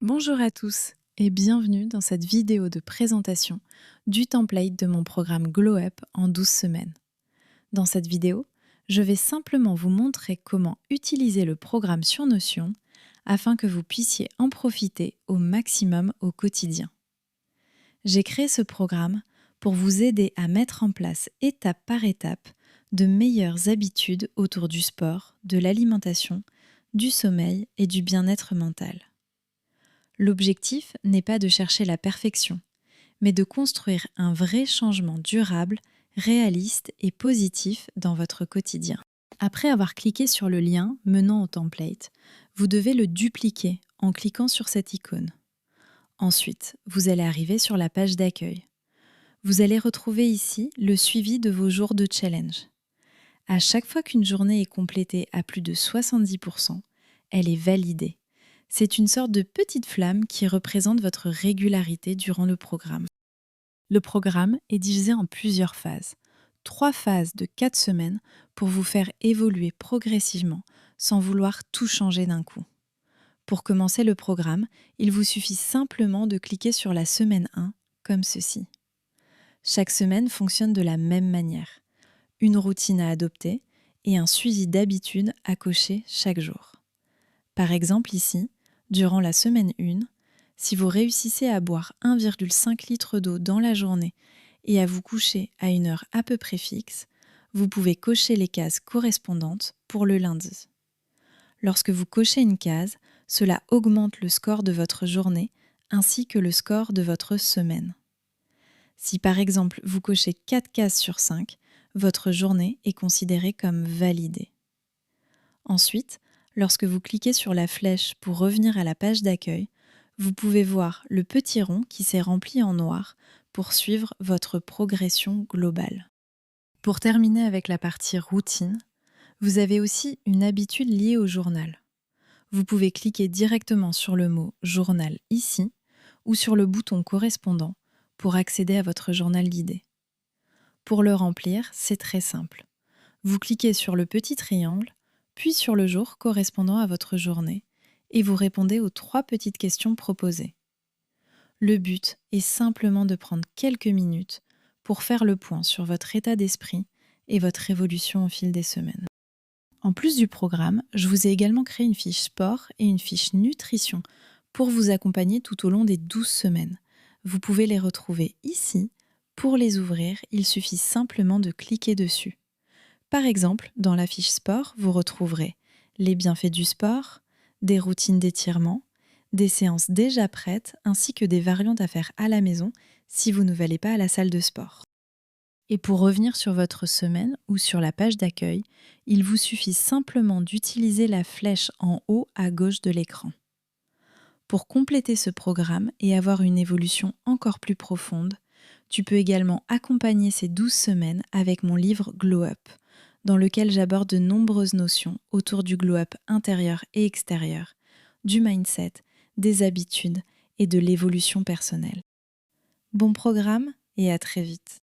Bonjour à tous et bienvenue dans cette vidéo de présentation du template de mon programme Glow Up en 12 semaines. Dans cette vidéo, je vais simplement vous montrer comment utiliser le programme sur Notion afin que vous puissiez en profiter au maximum au quotidien. J'ai créé ce programme pour vous aider à mettre en place étape par étape de meilleures habitudes autour du sport, de l'alimentation, du sommeil et du bien-être mental. L'objectif n'est pas de chercher la perfection, mais de construire un vrai changement durable, réaliste et positif dans votre quotidien. Après avoir cliqué sur le lien menant au template, vous devez le dupliquer en cliquant sur cette icône. Ensuite, vous allez arriver sur la page d'accueil. Vous allez retrouver ici le suivi de vos jours de challenge. À chaque fois qu'une journée est complétée à plus de 70%, elle est validée. C'est une sorte de petite flamme qui représente votre régularité durant le programme. Le programme est divisé en plusieurs phases. 3 phases de 4 semaines pour vous faire évoluer progressivement sans vouloir tout changer d'un coup. Pour commencer le programme, il vous suffit simplement de cliquer sur la semaine 1, comme ceci. Chaque semaine fonctionne de la même manière. Une routine à adopter et un suivi d'habitude à cocher chaque jour. Par exemple ici, durant la semaine 1, si vous réussissez à boire 1,5 litre d'eau dans la journée et à vous coucher à une heure à peu près fixe, vous pouvez cocher les cases correspondantes pour le lundi. Lorsque vous cochez une case, cela augmente le score de votre journée ainsi que le score de votre semaine. Si par exemple vous cochez 4 cases sur 5, votre journée est considérée comme validée. Ensuite, lorsque vous cliquez sur la flèche pour revenir à la page d'accueil, vous pouvez voir le petit rond qui s'est rempli en noir pour suivre votre progression globale. Pour terminer avec la partie routine, vous avez aussi une habitude liée au journal. Vous pouvez cliquer directement sur le mot « Journal » ici ou sur le bouton correspondant pour accéder à votre journal d'idées. Pour le remplir, c'est très simple. Vous cliquez sur le petit triangle, puis sur le jour correspondant à votre journée, et vous répondez aux 3 petites questions proposées. Le but est simplement de prendre quelques minutes pour faire le point sur votre état d'esprit et votre évolution au fil des semaines. En plus du programme, je vous ai également créé une fiche sport et une fiche nutrition pour vous accompagner tout au long des 12 semaines. Vous pouvez les retrouver ici. Pour les ouvrir, il suffit simplement de cliquer dessus. Par exemple, dans la fiche sport, vous retrouverez les bienfaits du sport, des routines d'étirement, des séances déjà prêtes ainsi que des variantes à faire à la maison si vous ne n'allez pas à la salle de sport. Et pour revenir sur votre semaine ou sur la page d'accueil, il vous suffit simplement d'utiliser la flèche en haut à gauche de l'écran. Pour compléter ce programme et avoir une évolution encore plus profonde, tu peux également accompagner ces 12 semaines avec mon livre Glow Up, dans lequel j'aborde de nombreuses notions autour du glow up intérieur et extérieur, du mindset, des habitudes et de l'évolution personnelle. Bon programme et à très vite.